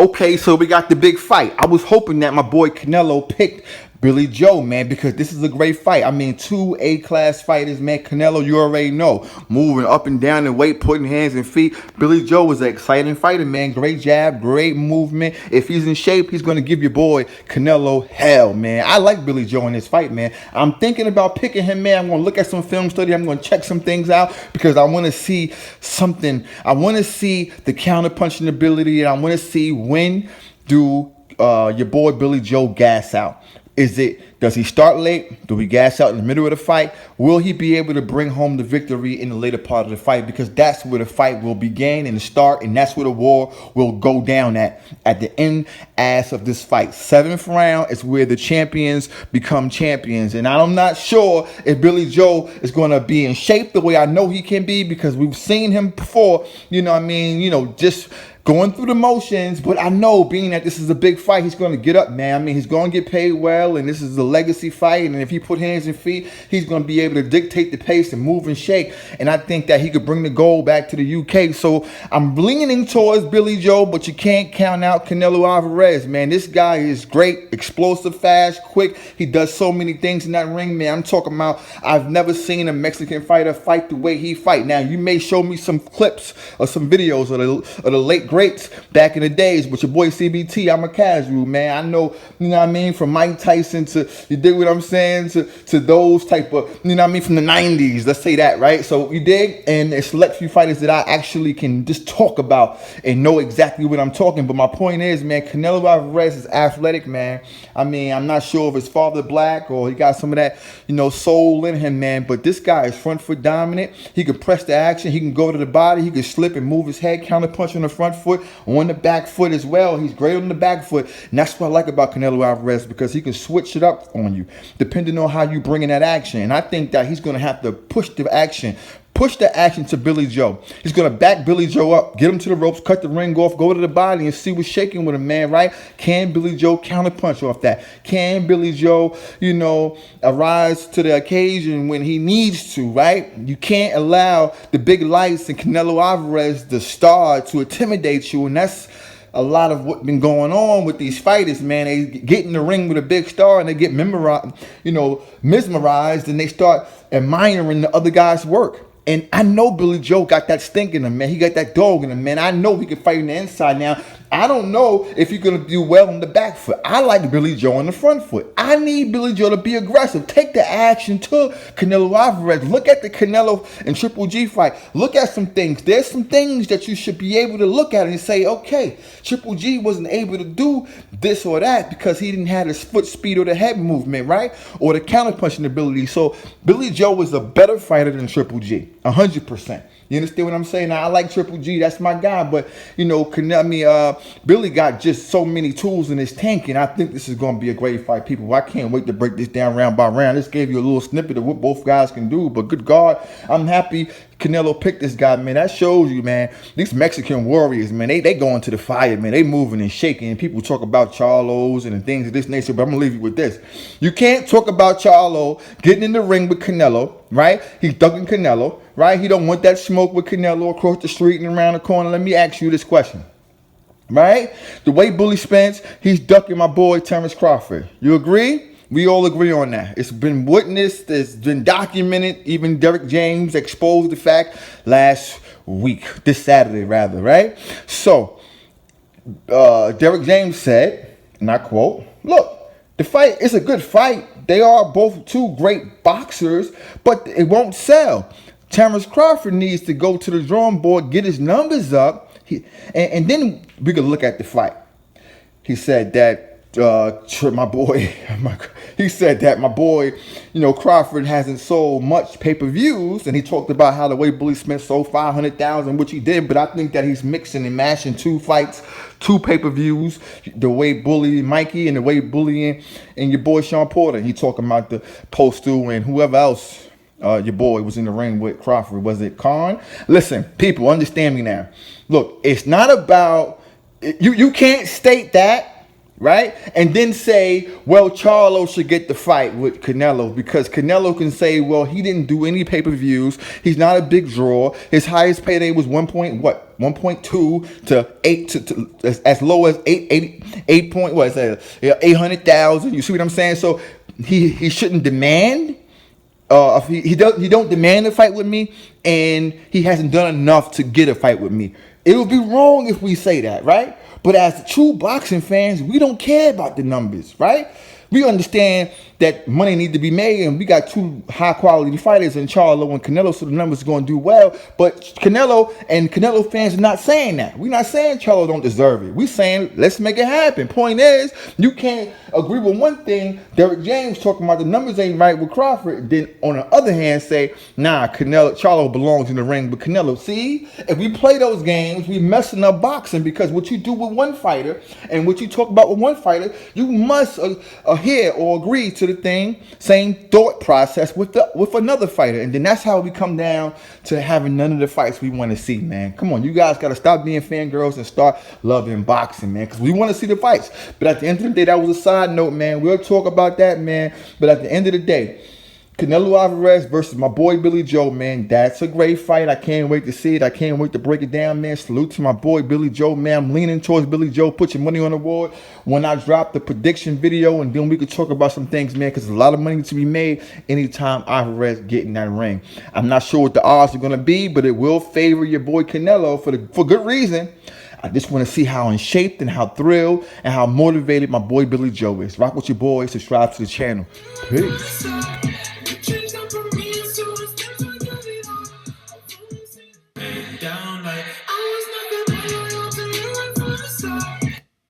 Okay, so we got the big fight. I was hoping that my boy Canelo picked Billy Joe, man, because this is a great fight. I mean, two A-class fighters, man. Canelo, you already know, moving up and down the weight, putting hands and feet. Billy Joe is an exciting fighter, man. Great jab, great movement. If he's in shape, he's going to give your boy Canelo hell, man. I like Billy Joe in this fight, man. I'm thinking about picking him, man. I'm going to look at some film study. I'm going to check some things out because I want to see something. I want to see the counter-punching ability, and I want to see when do your boy Billy Joe gas out. Does he start late? Do we gas out in the middle of the fight? Will he be able to bring home the victory in the later part of the fight? Because that's where the fight will begin and start, and that's where the war will go down at the end ass of this fight. 7th round is where the champions become champions. And I'm not sure if Billy Joe is going to be in shape the way I know he can be, because we've seen him before, just going through the motions. But I know, being that this is a big fight, he's going to get up, man. I mean, he's going to get paid well, and this is a legacy fight. And if he put hands and feet, he's going to be able to dictate the pace and move and shake. And I think that he could bring the gold back to the UK. So I'm leaning towards Billy Joe, but you can't count out Canelo Alvarez, man. This guy is great, explosive, fast, quick. He does so many things in that ring, man. I'm talking about, I've never seen a Mexican fighter fight the way he fight. Now, you may show me some clips or some videos of the late greats back in the days, but your boy CBT, I'm a casual, man. I know, from Mike Tyson to, you dig what I'm saying, to those type of, from the 90s, let's say that, right? So you dig? And there's select few fighters that I actually can just talk about and know exactly what I'm talking. But my point is, man, Canelo Alvarez is athletic, man. I mean, I'm not sure if his father black or he got some of that, soul in him, man. But this guy is front foot dominant. He can press the action. He can go to the body. He can slip and move his head, counter punch on the front foot, on the back foot as well. He's great on the back foot. And that's what I like about Canelo Alvarez, because he can switch it up on you depending on how you bring in that action. And I think that he's going to have to push the action to Billy Joe. He's going to back Billy Joe up, get him to the ropes, cut the ring off, go to the body and see what's shaking with him, man, right? Can Billy Joe counterpunch off that? Can Billy Joe, arise to the occasion when he needs to, right? You can't allow the big lights and Canelo Alvarez, the star, to intimidate you, and that's a lot of what's been going on with these fighters, man. They get in the ring with a big star and they get mesmerized, and they start admiring the other guy's work. And I know Billy Joe got that stink in him, man. He got that dog in him, man. I know he can fight on the inside. Now, I don't know if he's going to do well on the back foot. I like Billy Joe on the front foot. I need Billy Joe to be aggressive. Take the action to Canelo Alvarez. Look at the Canelo and Triple G fight. Look at some things. There's some things that you should be able to look at and say, okay, Triple G wasn't able to do this or that because he didn't have the foot speed or the head movement, right? Or the counter-punching ability. So Billy Joe is a better fighter than Triple G, 100%. You understand what I'm saying? Now, I like Triple G. That's my guy. But, Billy got just so many tools in his tank, and I think this is going to be a great fight, people. I can't wait to break this down round by round. This gave you a little snippet of what both guys can do. But good God, I'm happy Canelo picked this guy, man. That shows you, man, these Mexican warriors, man, they going to the fire, man. They moving and shaking. And people talk about Charlos and things of this nature, but I'm going to leave you with this. You can't talk about Charlo getting in the ring with Canelo, right? He's ducking Canelo, right? He don't want that smoke with Canelo across the street and around the corner. Let me ask you this question, right? The way Bully Spence, he's ducking my boy Terrence Crawford. You agree? We all agree on that. It's been witnessed. It's been documented. Even Derek James exposed the fact this Saturday, right? So, Derek James said, and I quote, look, the fight is a good fight. They are both two great boxers, but it won't sell. Terrence Crawford needs to go to the drawing board, get his numbers up, and then we can look at the fight. He said that my boy Crawford hasn't sold much pay-per-views, and he talked about how the way Bully Smith sold 500,000, which he did, but I think that he's mixing and mashing two fights, two pay-per-views, the way Bully Mikey and the way Bully and your boy Sean Porter. He talking about the Postal and whoever else your boy was in the ring with Crawford. Was it Khan? Listen, people, understand me now. Look, it's not about, you can't state that, right? And then say, well, Charlo should get the fight with Canelo because Canelo can say, well, he didn't do any pay-per-views. He's not a big draw. His highest payday was 1.2 to 8 to as low as 8 point what is that? 800,000. You see what I'm saying? So he shouldn't demand. If he don't demand a fight with me, and he hasn't done enough to get a fight with me. It would be wrong if we say that, right? But as true boxing fans, we don't care about the numbers, right? We understand that money needs to be made, and we got two high-quality fighters in Charlo and Canelo, so the numbers are going to do well. But Canelo and Canelo fans are not saying that. We're not saying Charlo don't deserve it. We're saying let's make it happen. Point is, you can't agree with one thing, Derrick James talking about the numbers ain't right with Crawford, then on the other hand say, nah, Charlo belongs in the ring with Canelo. See, if we play those games, we messing up boxing because what you do with one fighter and what you talk about with one fighter, you must adhere or agree to the same thought process with another fighter, and then that's how we come down to having none of the fights we want to see, man. Come on, you guys got to stop being fangirls and start loving boxing, man, because we want to see the fights. But at the end of the day, that was a side note, man. We'll talk about that, man. But at the end of the day, Canelo Alvarez versus my boy Billy Joe, man. That's a great fight. I can't wait to see it. I can't wait to break it down, man. Salute to my boy Billy Joe, man. I'm leaning towards Billy Joe. Put your money on the board when I drop the prediction video, and then we can talk about some things, man, because there's a lot of money to be made anytime Alvarez get in that ring. I'm not sure what the odds are going to be, but it will favor your boy Canelo for good reason. I just want to see how in shape and how thrilled and how motivated my boy Billy Joe is. Rock with your boy. Subscribe to the channel. Peace.